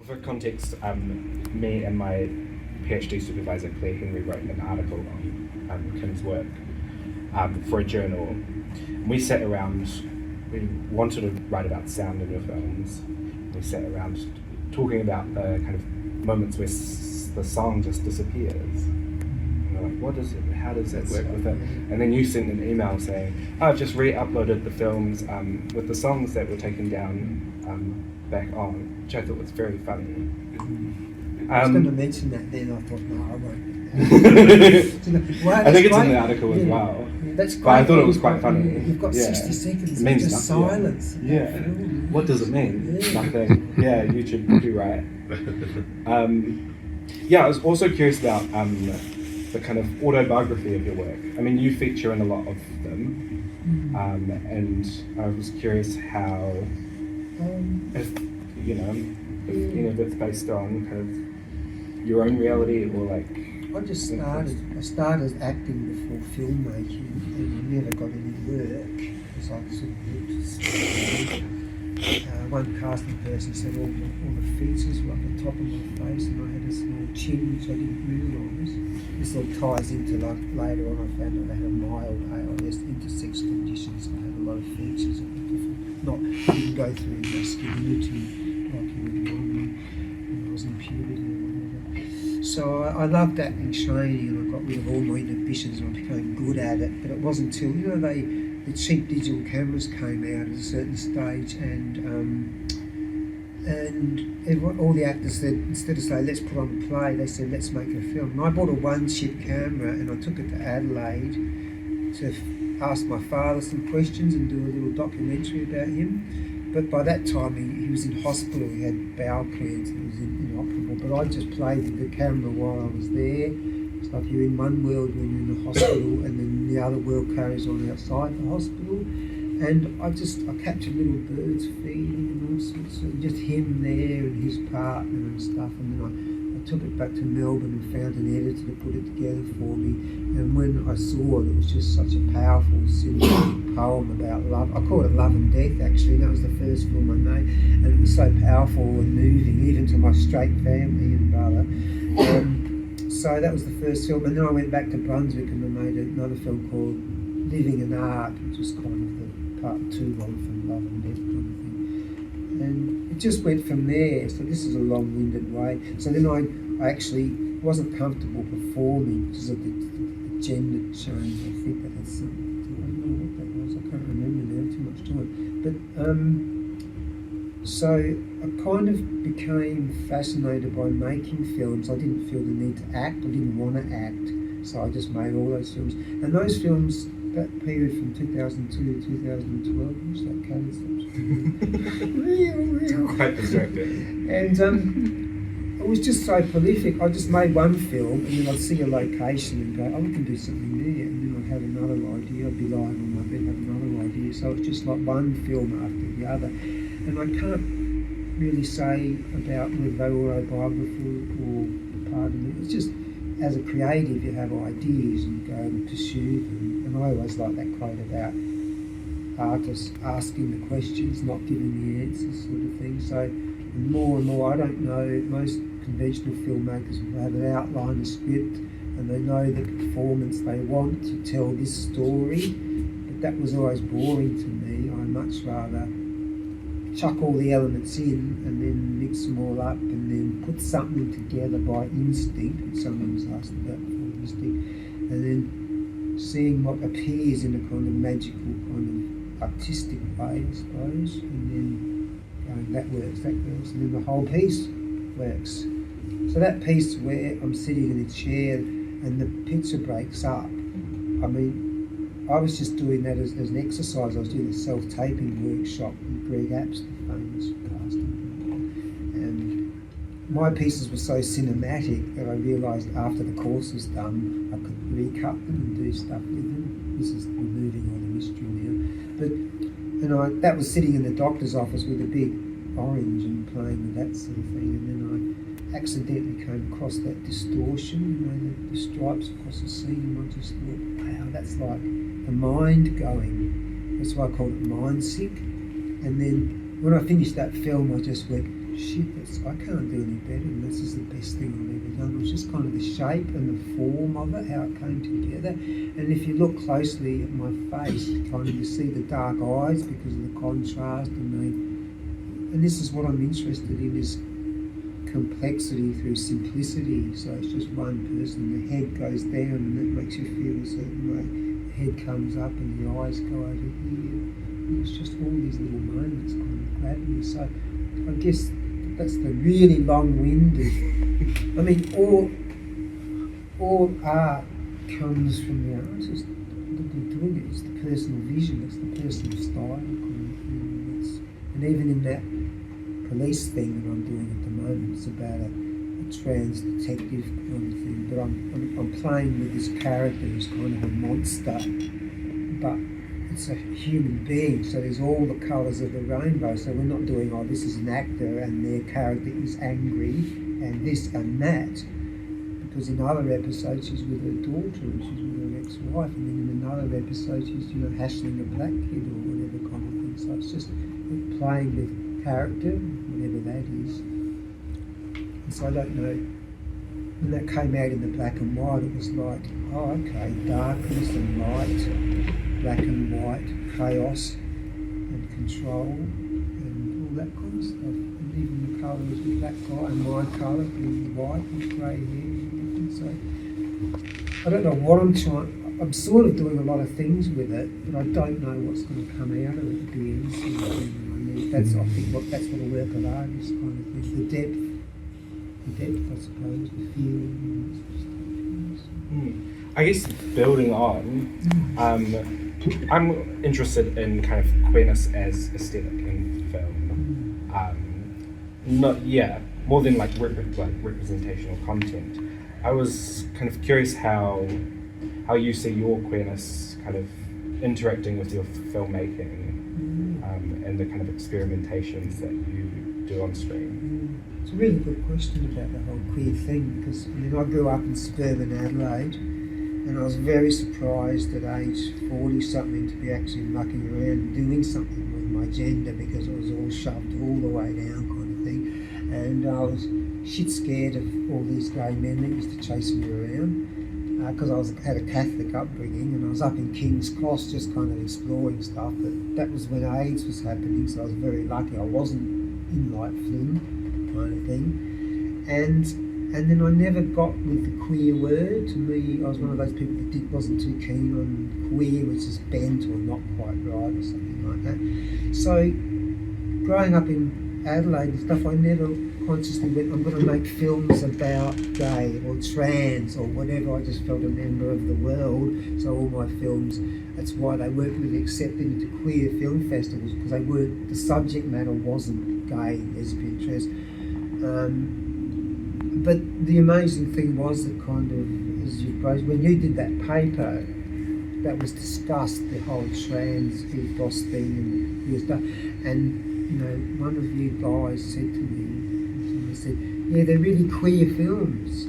for context, me and my PhD supervisor, Claire Henry, wrote an article on Kim's work for a journal. We sat around, we wanted to write about sound in your films. We sat around talking about the kind of moments where the song just disappears. And we're like, what is it? How does that work with it? And then you sent an email saying, oh, I've just re-uploaded the films with the songs that were taken down back on, which I thought was very funny. I was going to mention that then, I thought, no, I won't. I think it's in the article as well. That's great. But I thought it was quite funny. You've got 60 seconds of just silence. Yeah. What does it mean? Yeah. Nothing. Yeah, YouTube copyright. I was also curious about the kind of autobiography of your work. I mean, you feature in a lot of them, and I was curious how, if any of it's based on kind of your own reality or like. I started acting before filmmaking and never got any work because I sort of one casting person said all the features were at the top of my face and I had a small chin which I didn't realise. This all ties into like later on I found out I had a mild ALS intersex condition, so I had a lot of features that were different. Didn't go through masculinity like you would normally when I was in puberty or whatever. So I loved acting training and I got rid of all my inhibitions and I became good at it, but it wasn't until, the cheap digital cameras came out at a certain stage and all the actors said, instead of saying let's put on a play, they said let's make a film. And I bought a one-chip camera and I took it to Adelaide to ask my father some questions and do a little documentary about him. But by that time he was in hospital, he had bowel cancer, it was inoperable. But I just played with the camera while I was there. It's like you're in one world when you're in the hospital and then the other world carries on outside the hospital. And I captured little birds feeding and all sorts of, just him there and his partner and stuff. And then I took it back to Melbourne and found an editor to put it together for me. And when I saw it, it was just such a powerful cinematic poem about love. I called it Love and Death actually, and that was the first film I made. And it was so powerful and moving, even to my straight family and brother. So that was the first film. And then I went back to Brunswick and I made another film called Living in Art, which was kind of the part 2 of from Love and Death kind of thing. And it just went from there. So this is a long-winded way. So then I actually wasn't comfortable performing because of the gender change. I think that had something to do. I don't know what that was. I can't remember now. Too much time. But so I kind of became fascinated by making films. I didn't feel the need to act. I didn't want to act. So I just made all those films. And those films, that period from 2002 to 2012, what's that cadence? Real. Quite distracting. And it was just so prolific. I just made one film and then I'd see a location and go, oh, we can do something there. And then I'd have another idea. I'd be lying on my bed, have another idea. So it's just like one film after the other. And I can't really say about whether they were autobiographical or part of it. It's just, as a creative, you have ideas and you go and pursue them. And I always like that quote about artists asking the questions, not giving the answers, sort of thing. So and more, I don't know, most conventional filmmakers will have an outline, a script, and they know the performance they want to tell this story. But that was always boring to me. I much rather chuck all the elements in and then mix them all up and then put something together by instinct, which someone was asked about before, instinct, and then seeing what appears in a kind of magical, kind of artistic way, I suppose, and then going, that works, and then the whole piece works. So that piece where I'm sitting in a chair and the picture breaks up, I mean, I was just doing that as an exercise. I was doing a self-taping workshop with Greg Apps, the famous casting. And my pieces were so cinematic that I realised after the course was done, I could recut them and do stuff with them. This is removing all the mystery now. But that was sitting in the doctor's office with a big orange and playing with that sort of thing. And then I accidentally came across that distortion, the stripes across the scene, and I just thought, wow, that's like the mind going. That's why I called it mind sick. And then when I finished that film, I just went, shit, I can't do any better, and this is the best thing I've ever done. It was just kind of the shape and the form of it, how it came together. And if you look closely at my face, kind of you see the dark eyes because of the contrast, and this is what I'm interested in, is complexity through simplicity. So it's just one person, the head goes down and that makes you feel a certain way. The head comes up and the eyes go over here. And it's just all these little moments kind of grab me. So I guess that's the really long-winded. I mean, all art comes from the artist that they're doing it. It's the personal vision, it's the personal style. And even in that police thing that I'm doing at the moment, it's about a trans detective kind of thing. But I'm playing with this character who's kind of a monster, but it's a human being, so there's all the colours of the rainbow. So we're not doing, oh, this is an actor and their character is angry and this and that, because in other episodes she's with her daughter and she's with her ex-wife, and then in another episode she's, hassling a black kid or whatever kind of thing. So it's just playing with character, whatever that is. And so I don't know, when that came out in the black and white, it was like, oh, okay, darkness and light, black and white, chaos and control and all that kind of stuff. And even the colours with that guy and my colour being white with grey hair and everything. So I don't know what I'm sort of doing a lot of things with it, but I don't know what's going to come out of it at the end. Sort of thing. That's, I think, that's what a work of art is, kind of thing. The depth, I suppose, the feeling. I guess building on, I'm interested in kind of queerness as aesthetic in film. More than like representational content. I was kind of curious how you see your queerness kind of interacting with your filmmaking. And the kind of experimentations that you do on screen? It's a really good question about the whole queer thing, because I grew up in suburban Adelaide and I was very surprised at age 40-something to be actually mucking around and doing something with my gender, because it was all shoved all the way down kind of thing. And I was shit scared of all these gay men that used to chase me around. Because I had a Catholic upbringing and I was up in King's Cross just kind of exploring stuff, but that was when AIDS was happening, so I was very lucky I wasn't in like Flynn kind of thing. And then I never got with the queer word. To me, I was one of those people that wasn't too keen on queer, which is bent or not quite right or something like that. So growing up in Adelaide and stuff, I never consciously went, I'm going to make films about gay or trans or whatever. I just felt a member of the world, so all my films, that's why they weren't really accepted into queer film festivals, because the subject matter wasn't gay, lesbian, trans. But the amazing thing was that kind of, when you did that paper, that was discussed, the whole trans ethos thing and queer stuff, and one of you guys said to me, yeah, they're really queer films,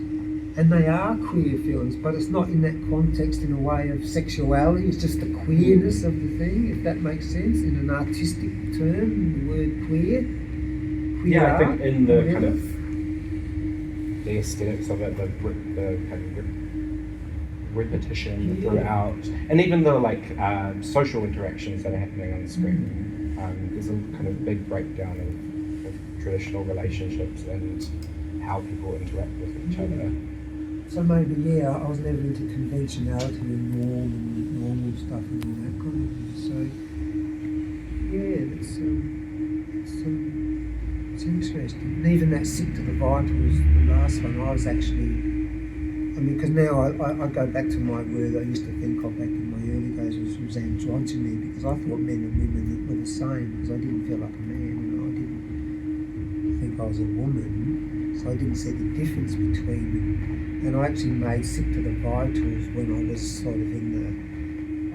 and they are queer films, but it's not in that context in a way of sexuality, it's just the queerness of the thing, if that makes sense, in an artistic term, the word queer I art, think in the whatever. kind of the aesthetics of it, the kind of repetition throughout, and even the social interactions that are happening on the screen. There's a kind of big breakdown of traditional relationships and how people interact with each other. So maybe, I was never into conventionality and normal stuff and all that kind of thing. So, it's interesting. And even that Sick to the Vitals, the last one, I was actually, because now I go back to my word I used to think of back in my early days was androgyny, because I thought men and women were the same, because I didn't feel like a man and I didn't think I was a woman, so I didn't see the difference between them. And I actually made Sick to the Vitals when I was sort of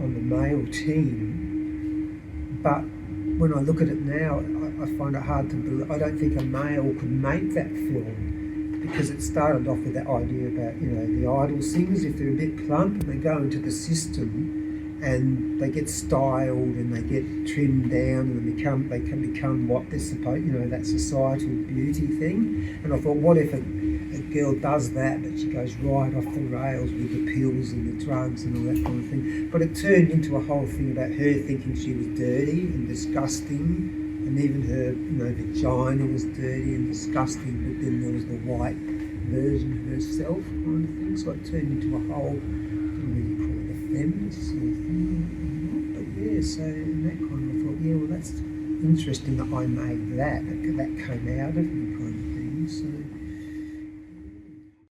on the male team, but when I look at it now, I find it hard to believe. I don't think a male could make that film, because it started off with that idea about, the idol singers, if they're a bit plump and they go into the system and they get styled and they get trimmed down and they can become what they're supposed, that societal beauty thing. And I thought, what if a girl does that, but she goes right off the rails with the pills and the drugs and all that kind of thing? But it turned into a whole thing about her thinking she was dirty and disgusting, and even her vagina was dirty and disgusting, but then there was the white version of herself kind of thing. So it turned into a whole, I don't really call it a feminist sort of thing, but yeah, so in that kind of, I thought, yeah, well, that's interesting that I made that came out of me kind of